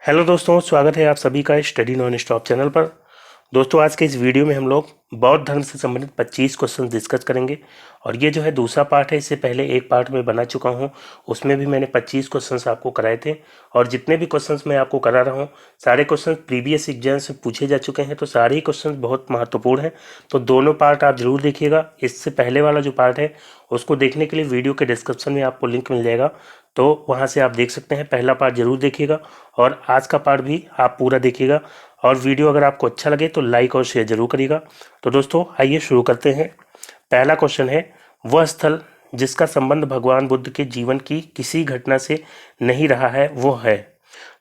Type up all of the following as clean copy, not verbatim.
Hello दोस्तों, स्वागत है आप सभी का स्टडी नॉन स्टॉप चैनल पर। दोस्तों, आज के इस वीडियो में हम लोग बौद्ध धर्म से संबंधित 25 क्वेश्चन डिस्कस करेंगे। और ये जो है दूसरा पार्ट है। इससे पहले एक पार्ट में बना चुका हूँ, उसमें भी मैंने 25 क्वेश्चंस आपको कराए थे। और जितने भी क्वेश्चंस मैं आपको करा रहा हूँ, सारे क्वेश्चन प्रीवियस एग्जाम से पूछे जा चुके हैं, तो सारे ही क्वेश्चन बहुत महत्वपूर्ण हैं। तो दोनों पार्ट आप जरूर देखिएगा। इससे पहले वाला जो पार्ट है उसको देखने के लिए वीडियो के डिस्क्रिप्शन में आपको लिंक मिल जाएगा, तो वहाँ से आप देख सकते हैं। पहला पार्ट जरूर देखिएगा और आज का पार्ट भी आप पूरा देखिएगा। और वीडियो अगर आपको अच्छा लगे तो लाइक और शेयर जरूर करिएगा। तो दोस्तों, आइए शुरू करते हैं। पहला क्वेश्चन है, वह स्थल जिसका संबंध भगवान बुद्ध के जीवन की किसी घटना से नहीं रहा है वो है।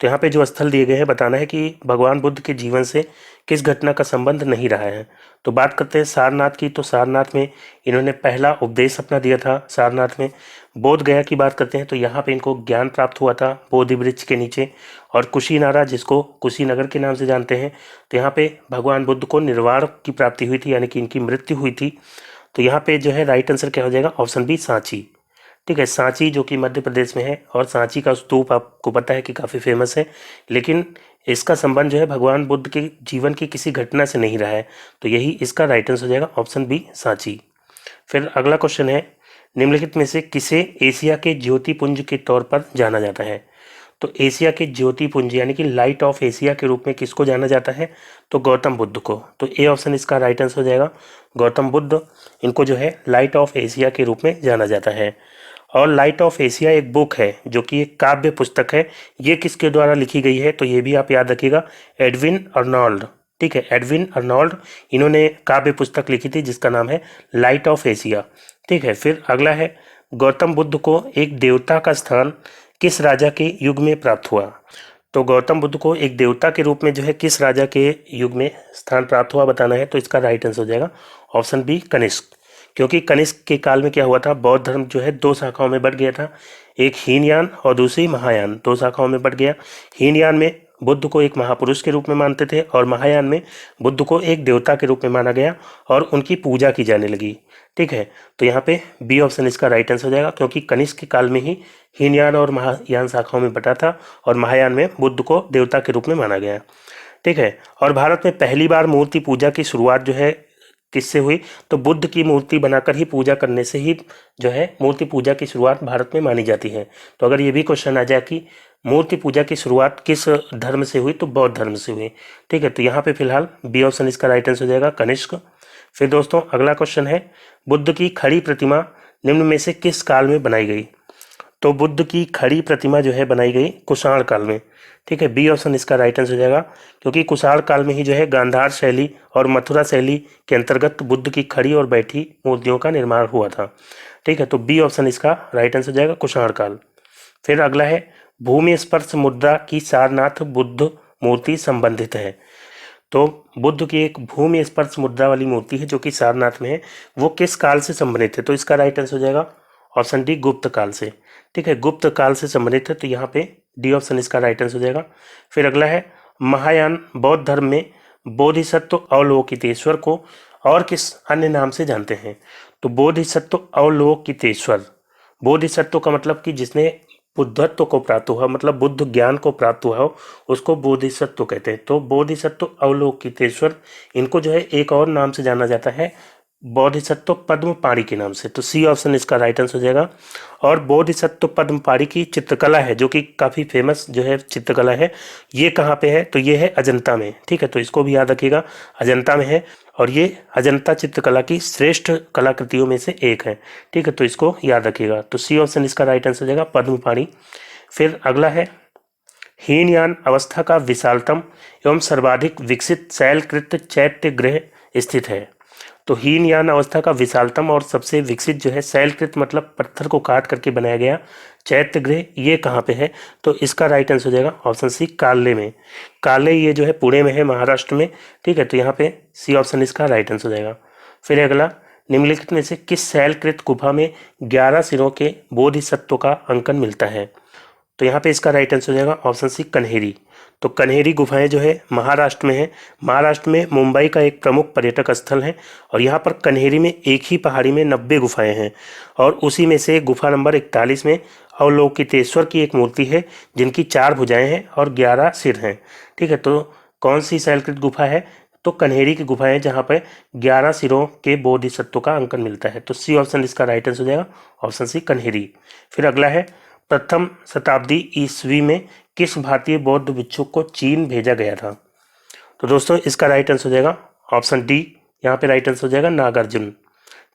तो यहाँ पे जो स्थल दिए गए हैं, बताना है कि भगवान बुद्ध के जीवन से किस घटना का संबंध नहीं रहा है। तो बात करते हैं सारनाथ की। तो सारनाथ में इन्होंने पहला उपदेश अपना दिया था। सारनाथ में बोध गया की बात करते हैं तो यहाँ पे इनको ज्ञान प्राप्त हुआ था बोधि वृक्ष के नीचे। और कुशीनारा, जिसको कुशीनगर के नाम से जानते हैं, तो यहाँ पे भगवान बुद्ध को निर्वाण की प्राप्ति हुई थी, यानी कि इनकी मृत्यु हुई थी। तो यहाँ पे जो है राइट आंसर क्या हो जाएगा, ऑप्शन बी, सांची। ठीक है, सांची जो कि मध्य प्रदेश में है। और सांची का स्तूप आपको पता है कि काफ़ी फेमस है, लेकिन इसका संबंध जो है भगवान बुद्ध के जीवन की किसी घटना से नहीं रहा है। तो यही इसका राइट आंसर हो जाएगा, ऑप्शन बी, सांची। फिर अगला क्वेश्चन है, निम्नलिखित में से किसे एशिया के ज्योतिपुंज के तौर पर जाना जाता है। तो एशिया के ज्योतिपुंज यानी कि लाइट ऑफ एशिया के रूप में किसको जाना जाता है, तो गौतम बुद्ध को। तो ए ऑप्शन इसका राइट आंसर हो जाएगा, गौतम बुद्ध। इनको जो है लाइट ऑफ एशिया के रूप में जाना जाता है। और लाइट ऑफ एशिया एक बुक है जो कि एक काव्य पुस्तक है। ये किसके द्वारा लिखी गई है, तो ये भी आप याद रखिएगा, एडविन अर्नोल्ड। ठीक है, एडविन अर्नोल्ड, इन्होंने काव्य पुस्तक लिखी थी जिसका नाम है लाइट ऑफ एशिया। ठीक है, फिर अगला है, गौतम बुद्ध को एक देवता का स्थान किस राजा के युग में प्राप्त हुआ। तो गौतम बुद्ध को एक देवता के रूप में जो है किस राजा के युग में स्थान प्राप्त हुआ, बताना है। तो इसका राइट आंसर हो जाएगा, ऑप्शन बी, कनिष्क। क्योंकि कनिष्क के काल में क्या हुआ था, बौद्ध धर्म जो है दो शाखाओं में बट गया था। एक हीनयान और दूसरी महायान, दो शाखाओं में बट गया। हीनयान में बुद्ध को एक महापुरुष के रूप में मानते थे और महायान में बुद्ध को एक देवता के रूप में माना गया और उनकी पूजा की जाने लगी। ठीक है, तो यहाँ पे बी ऑप्शन इसका राइट आंसर हो जाएगा, क्योंकि कनिष्क के काल में ही हीनयान और महायान शाखाओं में बटा था और महायान में बुद्ध को देवता के रूप में माना गया। ठीक है, और भारत में पहली बार मूर्ति पूजा की शुरुआत जो है किससे हुई, तो बुद्ध की मूर्ति बनाकर ही पूजा करने से ही जो है मूर्ति पूजा की शुरुआत भारत में मानी जाती है। तो अगर ये भी क्वेश्चन आ जाए कि मूर्ति पूजा की शुरुआत किस धर्म से हुई, तो बौद्ध धर्म से हुई। ठीक है, तो यहाँ पे फिलहाल बी ऑप्शन इसका राइट आंसर हो जाएगा, कनिष्क। फिर दोस्तों, अगला क्वेश्चन है, बुद्ध की खड़ी प्रतिमा निम्न में से किस काल में बनाई गई। तो बुद्ध की खड़ी प्रतिमा जो है बनाई गई कुषाण काल में। ठीक है, बी ऑप्शन इसका राइट आंसर हो जाएगा, क्योंकि कुषाण काल में ही जो है गांधार शैली और मथुरा शैली के अंतर्गत बुद्ध की खड़ी और बैठी मूर्तियों का निर्माण हुआ था। ठीक है, तो बी ऑप्शन इसका राइट आंसर हो जाएगा, कुषाण काल। फिर अगला है, भूमि स्पर्श मुद्रा की सारनाथ बुद्ध मूर्ति संबंधित है। तो बुद्ध की एक भूमि स्पर्श मुद्रा वाली मूर्ति है जो कि सारनाथ में है, वो किस काल से संबंधित है। तो इसका राइट आंसर हो जाएगा, ऑप्शन डी, गुप्त काल से। ठीक है, गुप्त काल से संबंधित है, तो यहाँ पे डी ऑप्शन इसका राइट आंसर हो जाएगा। फिर अगला है, महायान बौद्ध धर्म में बोधिसत्व अवलोकितेश्वर को और किस अन्य नाम से जानते हैं। तो बोधिसत्व अवलोकितेश्वर, बोधिसत्व का मतलब कि जिसने बुद्धत्व को प्राप्त हुआ, मतलब बुद्ध ज्ञान को प्राप्त हुआ हो, उसको बोधिसत्व कहते हैं। तो बोधिसत्व अवलोकितेश्वर, इनको जो है एक और नाम से जाना जाता है, बोधिसत्व पद्मपाणि के नाम से। तो सी ऑप्शन इसका राइट आंसर हो जाएगा। और बोधिसत्व पद्मपाणि की चित्रकला है जो कि काफ़ी फेमस जो है चित्रकला है, ये कहाँ पे है, तो ये है अजंता में। ठीक है, तो इसको भी याद रखिएगा, अजंता में है। और ये अजंता चित्रकला की श्रेष्ठ कलाकृतियों में से एक है। ठीक है, तो इसको याद रखिएगा। तो सी ऑप्शन इसका राइट आंसर हो जाएगा, पद्मपाणि। फिर अगला है, हीनयान अवस्था का विशालतम एवं सर्वाधिक विकसित शैलकृत चैत्य गृह स्थित है। तो हीनयान अवस्था का विशालतम और सबसे विकसित जो है शैलकृत मतलब पत्थर को काट करके बनाया गया चैत्य गृह, ये कहाँ पे है। तो इसका राइट आंसर हो जाएगा, ऑप्शन सी, काले में। काले ये जो है पुणे में है, महाराष्ट्र में। ठीक है, तो यहाँ पे सी ऑप्शन इसका राइट आंसर हो जाएगा। फिर अगला, निम्नलिखित में से किस शैलकृत गुफा में 11 सिरों के बोधिसत्व का अंकन मिलता है। तो यहाँ पे इसका राइट आंसर हो जाएगा, ऑप्शन सी, कन्हेरी। तो कन्हेरी गुफाएं जो है महाराष्ट्र में है। महाराष्ट्र में मुंबई का एक प्रमुख पर्यटक स्थल है और यहाँ पर कन्हेरी में एक ही पहाड़ी में 90 गुफाएं हैं और उसी में से गुफा नंबर 41 में अवलोकितेश्वर की एक मूर्ति है जिनकी 4 भुजाएं हैं और 11 सिर हैं। ठीक है, तो कौन सी शैलकृत गुफा है? तो कन्हेरी की गुफा है जहाँ पर 11 सिरों के बोधिसत्व का अंकन मिलता है। तो सी ऑप्शन इसका राइट आंसर हो जाएगा, ऑप्शन सी कन्हेरी। फिर अगला है, प्रथम शताब्दी ईस्वी में किस भारतीय बौद्ध भिक्षुक को चीन भेजा गया था? तो दोस्तों इसका राइट आंसर हो जाएगा ऑप्शन डी, यहाँ पे राइट आंसर हो जाएगा नागार्जुन।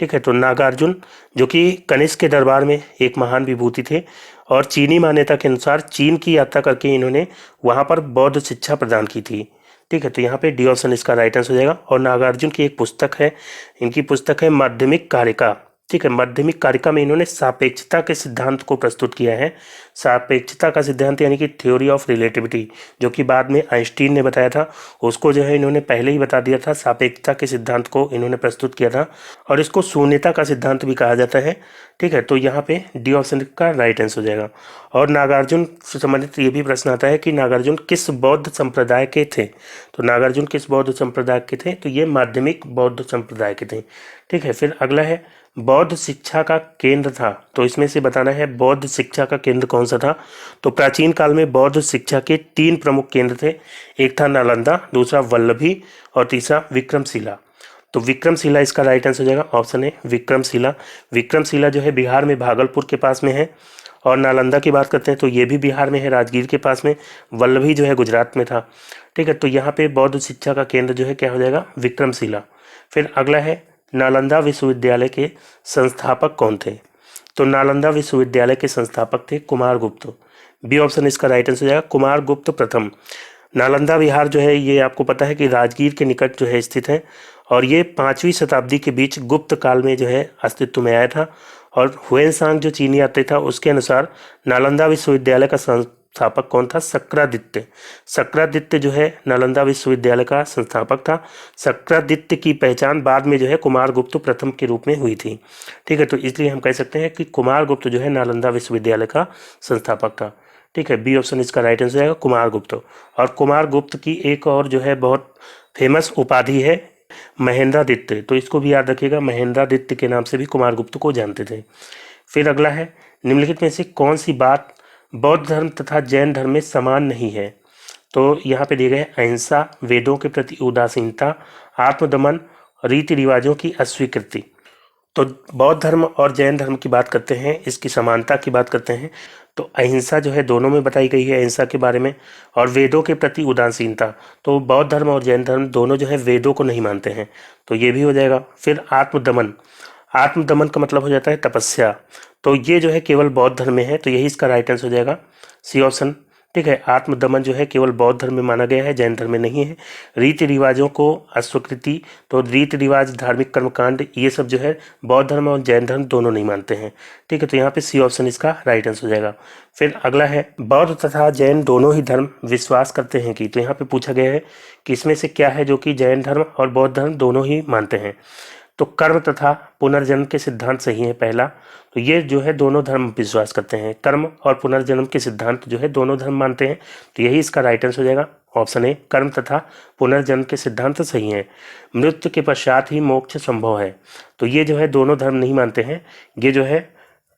ठीक है, तो नागार्जुन जो कि कनिष्क के दरबार में एक महान विभूति थे और चीनी मान्यता के अनुसार चीन की यात्रा करके इन्होंने वहाँ पर बौद्ध शिक्षा प्रदान की थी। ठीक है, तो यहाँ पे डी ऑप्शन इसका राइट आंसर हो जाएगा। और नागार्जुन की एक पुस्तक है, इनकी पुस्तक है माध्यमिक कारिका। ठीक है, माध्यमिक कारिका में इन्होंने सापेक्षता के सिद्धांत को प्रस्तुत किया है। सापेक्षता का सिद्धांत यानी कि थ्योरी ऑफ रिलेटिविटी, जो कि बाद में आइंस्टीन ने बताया था, उसको जो है इन्होंने पहले ही बता दिया था। सापेक्षता के सिद्धांत को इन्होंने प्रस्तुत किया था और इसको शून्यता का सिद्धांत भी कहा जाता है। ठीक है, तो यहाँ पे डी ऑप्शन का राइट आंसर हो जाएगा। और नागार्जुन से संबंधित ये भी प्रश्न आता है कि नागार्जुन किस बौद्ध संप्रदाय के थे? तो नागार्जुन किस बौद्ध संप्रदाय के थे? तो ये माध्यमिक बौद्ध संप्रदाय के थे। ठीक है, फिर अगला है, बौद्ध शिक्षा का केंद्र था, तो इसमें से बताना है बौद्ध शिक्षा का केंद्र कौन सा था। तो प्राचीन काल में बौद्ध शिक्षा के 3 प्रमुख केंद्र थे, एक था नालंदा, दूसरा वल्लभी और तीसरा विक्रमशिला। तो विक्रमशिला इसका राइट आंसर हो जाएगा, ऑप्शन ए विक्रमशिला। विक्रमशिला जो है बिहार में भागलपुर के पास में है। और नालंदा की बात करते हैं तो ये भी बिहार में है, राजगीर के पास में। वल्लभी जो है गुजरात में था। ठीक है, तो यहाँ पे बौद्ध शिक्षा का केंद्र जो है क्या हो जाएगा, विक्रमशिला। फिर अगला है, नालंदा विश्वविद्यालय के संस्थापक कौन थे? तो नालंदा विश्वविद्यालय के संस्थापक थे कुमारगुप्त। बी ऑप्शन इसका राइट आंसर हो जाएगा, कुमारगुप्त प्रथम। नालंदा विहार जो है ये आपको पता है कि राजगीर के निकट जो है स्थित है और ये 5वीं शताब्दी के बीच गुप्त काल में जो है अस्तित्व में आया था। और हुएनसांग जो चीनी यात्री था उसके अनुसार नालंदा विश्वविद्यालय का संस्थापक कौन था? शक्रादित्य। शक्रादित्य जो है नालंदा विश्वविद्यालय का संस्थापक था। शक्रादित्य की पहचान बाद में जो है कुमारगुप्त प्रथम के रूप में हुई थी। ठीक है, तो इसलिए हम कह सकते हैं कि कुमारगुप्त जो है नालंदा विश्वविद्यालय का संस्थापक था। ठीक है, बी ऑप्शन इसका राइट आंसर है कुमारगुप्त। और कुमारगुप्त की एक और जो है बहुत फेमस उपाधि है महेंद्रादित्य, तो इसको भी याद रखिएगा, महेंद्रादित्य के नाम से भी कुमारगुप्त को जानते थे। फिर अगला है, निम्नलिखित में से कौन सी बात बौद्ध धर्म तथा जैन धर्म में समान नहीं है? तो यहाँ पे दिए गए अहिंसा, वेदों के प्रति उदासीनता, आत्मदमन, रीति रिवाजों की अस्वीकृति। तो बौद्ध धर्म और जैन धर्म की बात करते हैं, इसकी समानता की बात करते हैं, तो अहिंसा जो है दोनों में बताई गई है अहिंसा के बारे में। और वेदों के प्रति उदासीनता, तो बौद्ध धर्म और जैन धर्म दोनों जो है वेदों को नहीं मानते हैं, तो ये भी हो जाएगा। फिर आत्मदमन, आत्मदमन का मतलब हो जाता है तपस्या, तो ये जो है केवल बौद्ध धर्म में है, तो यही इसका राइट आंसर हो जाएगा, सी ऑप्शन। ठीक है, आत्मदमन जो है केवल बौद्ध धर्म में माना गया है, जैन धर्म में नहीं है। रीति रिवाजों को अस्वीकृति, तो रीति रिवाज, धार्मिक कर्मकांड, ये सब जो है बौद्ध धर्म और जैन धर्म दोनों नहीं मानते हैं। ठीक है, तो यहाँ पे सी ऑप्शन इसका राइट आंसर हो जाएगा। फिर अगला है, बौद्ध तथा जैन दोनों ही धर्म विश्वास करते हैं कि, तो यहाँ पे पूछा गया है कि इसमें से क्या है जो कि जैन धर्म और बौद्ध धर्म दोनों ही मानते हैं। तो कर्म तथा पुनर्जन्म के सिद्धांत सही है पहला, तो ये जो है दोनों धर्म विश्वास करते हैं, कर्म और पुनर्जन्म के सिद्धांत जो है दोनों धर्म मानते हैं, तो यही इसका राइट आंसर हो जाएगा, ऑप्शन ए कर्म तथा पुनर्जन्म के सिद्धांत सही हैं। मृत्यु के पश्चात ही मोक्ष संभव है, तो ये जो है दोनों धर्म नहीं मानते हैं, ये जो है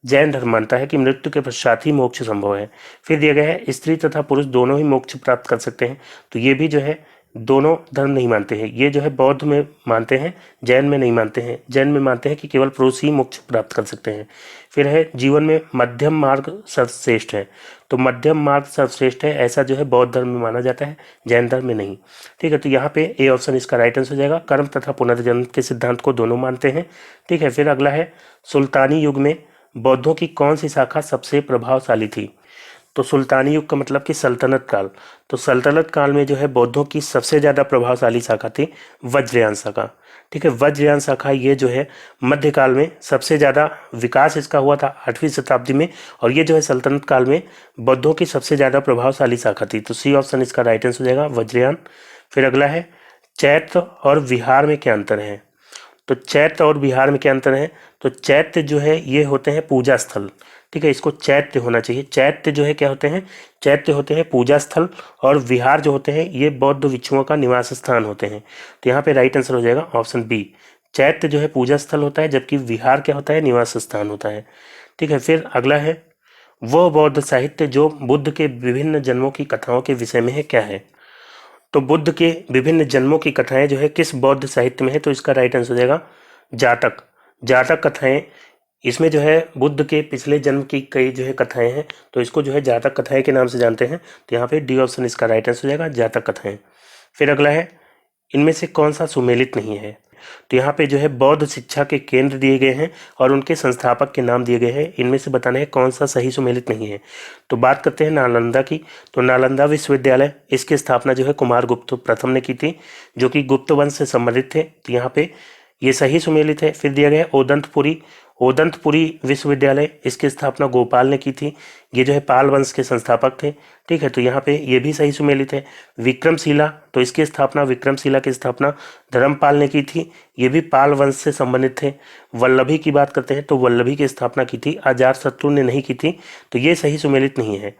जैन धर्म मानता है कि मृत्यु के पश्चात ही मोक्ष संभव है। फिर दिया गया है स्त्री तथा पुरुष दोनों ही मोक्ष प्राप्त कर सकते हैं, तो ये भी जो है दोनों धर्म नहीं मानते हैं, ये जो है बौद्ध में मानते हैं, जैन में नहीं मानते हैं। जैन में मानते हैं कि केवल पुरुष ही मोक्ष प्राप्त कर सकते हैं। फिर है, जीवन में मध्यम मार्ग सर्वश्रेष्ठ है, तो मध्यम मार्ग सर्वश्रेष्ठ है ऐसा जो है बौद्ध धर्म में माना जाता है, जैन धर्म में नहीं। ठीक है, तो यहाँ पे ए ऑप्शन इसका राइट आंसर हो जाएगा, कर्म तथा पुनर्जन्म के सिद्धांत को दोनों मानते हैं। ठीक है, फिर अगला है, सुल्तानी युग में बौद्धों की कौन सी शाखा सबसे प्रभावशाली थी? तो सुल्तानी युग का मतलब कि सल्तनत काल, तो सल्तनत काल में जो है बौद्धों की सबसे ज़्यादा प्रभावशाली शाखा थी वज्रयान शाखा। ठीक है, वज्रयान शाखा ये जो है मध्यकाल में सबसे ज़्यादा विकास इसका हुआ था 8वीं शताब्दी में, और ये जो है सल्तनत काल में बौद्धों की सबसे ज़्यादा प्रभावशाली शाखा थी, तो सी ऑप्शन इसका राइट आंसर हो जाएगा, वज्रयान। फिर अगला है, चैत्य और विहार में क्या अंतर है? तो चैत्य और विहार में क्या अंतर है? तो चैत्य जो है ये होते हैं पूजा स्थल। ठीक है, इसको चैत्य होना चाहिए। चैत्य जो है क्या होते हैं? चैत्य होते हैं पूजा स्थल, और विहार जो होते हैं ये बौद्ध भिक्षुओं का निवास स्थान होते हैं, तो यहाँ पे राइट आंसर हो जाएगा ऑप्शन बी। चैत्य जो है पूजा स्थल होता है, जबकि विहार क्या होता है? निवास स्थान होता है। ठीक है, फिर अगला है, वह बौद्ध साहित्य जो बुद्ध के विभिन्न जन्मों की कथाओं के विषय में है क्या है। तो बुद्ध के विभिन्न जन्मों की कथाएं जो है किस बौद्ध साहित्य में है, तो इसका राइट आंसर हो जाएगा जातक। जातक कथाएं, इसमें जो है बुद्ध के पिछले जन्म की कई जो है कथाएं हैं, तो इसको जो है जातक कथाएं के नाम से जानते हैं। तो यहाँ पे डी ऑप्शन इसका राइट आंसर हो जाएगा, जातक कथाएं। फिर अगला है, इनमें से कौन सा सुमेलित नहीं है। तो यहाँ पे जो है बौद्ध शिक्षा के केंद्र दिए गए हैं और उनके संस्थापक के नाम दिए गए हैं। इनमें से बताना है कौन सा सही सुमेलित नहीं है। तो बात करते हैं नालंदा की। तो नालंदा विश्वविद्यालय, इसकी स्थापना जो है कुमारगुप्त प्रथम ने की थी, जो कि गुप्त वंश से संबंधित थे। तो यहाँ पे ये सही सुमेलित है। फिर दिया गया ओदंतपुरी, ओदंतपुरी विश्वविद्यालय, इसकी स्थापना गोपाल ने की थी। ये जो है पाल वंश के संस्थापक थे। ठीक है, तो यहाँ पे ये भी सही सुमेलित है। विक्रमशिला, तो इसकी स्थापना, विक्रमशिला की स्थापना धर्मपाल ने की थी। ये भी पाल वंश से संबंधित थे। वल्लभी की बात करते हैं तो वल्लभी की स्थापना की थी, अजातशत्रु ने नहीं की थी। तो ये सही सुमेलित नहीं है।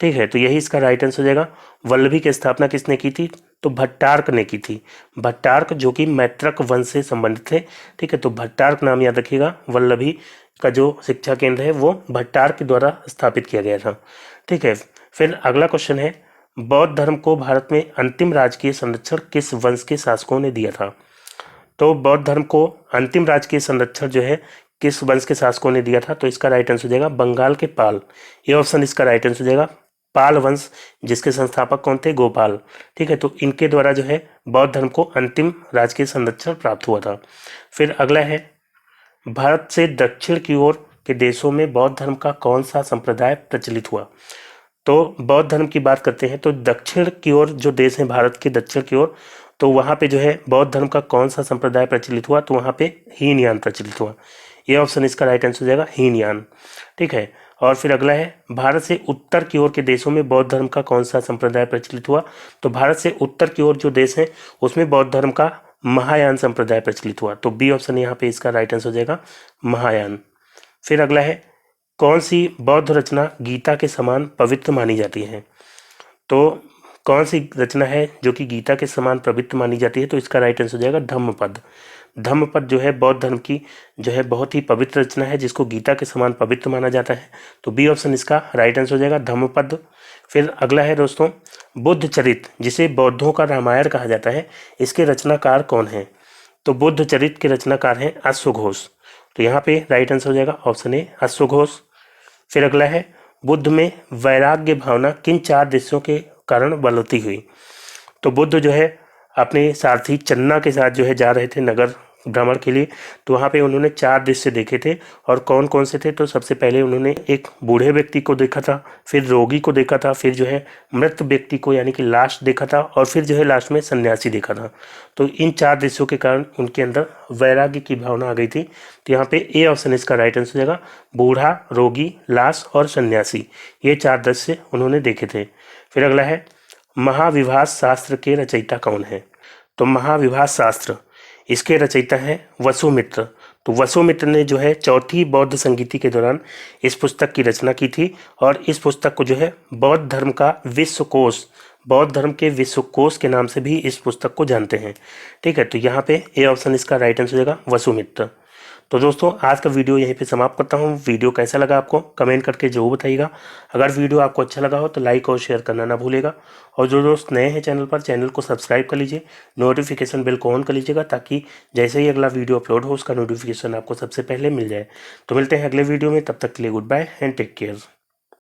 ठीक है, तो यही इसका राइट आंसर हो जाएगा। वल्लभी की स्थापना किसने की थी, तो भट्टार्क ने की थी। भट्टार्क जो कि मैत्रक वंश से संबंधित थे। ठीक है, तो भट्टार्क नाम याद रखिएगा। वल्लभी का जो शिक्षा केंद्र है वो भट्टार्क के द्वारा स्थापित किया गया था। ठीक है, फिर अगला क्वेश्चन है, बौद्ध धर्म को भारत में अंतिम राजकीय संरक्षण किस वंश के शासकों ने दिया था। तो बौद्ध धर्म को अंतिम राजकीय संरक्षण जो है किस वंश के शासकों ने दिया था, तो इसका राइट आंसर हो जाएगा बंगाल के पाल। ये ऑप्शन इसका राइट आंसर हो जाएगा, पाल वंश, जिसके संस्थापक कौन थे, गोपाल। ठीक है, तो इनके द्वारा जो है बौद्ध धर्म को अंतिम राजकीय संरक्षण प्राप्त हुआ था। फिर अगला है, भारत से दक्षिण की ओर के देशों में बौद्ध धर्म का कौन सा संप्रदाय प्रचलित हुआ। तो बौद्ध धर्म की बात करते हैं तो दक्षिण की ओर जो देश है, भारत के दक्षिण की ओर, तो वहाँ पे जो है बौद्ध धर्म का कौन सा संप्रदाय प्रचलित हुआ, तो वहाँ पे हीनयान प्रचलित हुआ। ये ऑप्शन इसका राइट आंसर हो जाएगा, हीनयान। ठीक है, और फिर अगला है, भारत से उत्तर की ओर के देशों में बौद्ध धर्म का कौन सा संप्रदाय प्रचलित हुआ। तो भारत से उत्तर की ओर जो देश है उसमें बौद्ध धर्म का महायान संप्रदाय प्रचलित हुआ। तो बी ऑप्शन यहाँ पे इसका राइट आंसर हो जाएगा, महायान। फिर अगला है, कौन सी बौद्ध रचना गीता के समान पवित्र मानी जाती है। तो कौन सी रचना है जो कि गीता के समान पवित्र मानी जाती है, तो इसका राइट आंसर हो जाएगा धम्मपद। धम्मपद जो है बौद्ध धर्म की जो है बहुत ही पवित्र रचना है, जिसको गीता के समान पवित्र माना जाता है। तो बी ऑप्शन इसका राइट आंसर हो जाएगा, धम्मपद। फिर अगला है दोस्तों, बुद्ध चरित, जिसे बौद्धों का रामायण कहा जाता है, इसके रचनाकार कौन है। तो बुद्ध चरित के रचनाकार हैं अश्वघोष। तो यहाँ पे राइट आंसर हो जाएगा ऑप्शन ए, अश्वघोष। फिर अगला है, बुद्ध में वैराग्य भावना किन 4 दृश्यों के कारण बलवती हुई। तो बुद्ध जो है अपने सारथी चन्ना के साथ जो है जा रहे थे नगर भ्रमण के लिए। तो वहाँ पे उन्होंने 4 दृश्य देखे थे, और कौन कौन से थे, तो सबसे पहले उन्होंने एक बूढ़े व्यक्ति को देखा था, फिर रोगी को देखा था, फिर जो है मृत व्यक्ति को यानी कि लाश देखा था, और फिर जो है लास्ट में सन्यासी देखा था। तो इन 4 दृश्यों के कारण उनके अंदर वैराग्य की भावना आ गई थी। तो यहाँ पे ए ऑप्शन इसका राइट आंसर हो जाएगा, बूढ़ा, रोगी, लाश और सन्यासी, ये 4 दृश्य उन्होंने देखे थे। फिर अगला है, महाविभास शास्त्र के रचयिता कौन है। तो महाविभास शास्त्र, इसके रचयिता हैं वसुमित्र। तो वसुमित्र ने जो है चौथी बौद्ध संगीति के दौरान इस पुस्तक की रचना की थी, और इस पुस्तक को जो है बौद्ध धर्म का विश्वकोश, बौद्ध धर्म के विश्वकोश के नाम से भी इस पुस्तक को जानते हैं। ठीक है, तो यहाँ पे ए ऑप्शन इसका राइट आंसर हो जाएगा, वसुमित्र। तो दोस्तों आज का वीडियो यहीं पे समाप्त करता हूँ। वीडियो कैसा लगा आपको कमेंट करके जरूर बताइएगा। अगर वीडियो आपको अच्छा लगा हो तो लाइक और शेयर करना ना भूलेगा, और जो दोस्त नए हैं चैनल पर, चैनल को सब्सक्राइब कर लीजिए, नोटिफिकेशन बेल को ऑन कर लीजिएगा, ताकि जैसे ही अगला वीडियो अपलोड हो उसका नोटिफिकेशन आपको सबसे पहले मिल जाए। तो मिलते हैं अगले वीडियो में, तब तक के लिए goodbye and take care.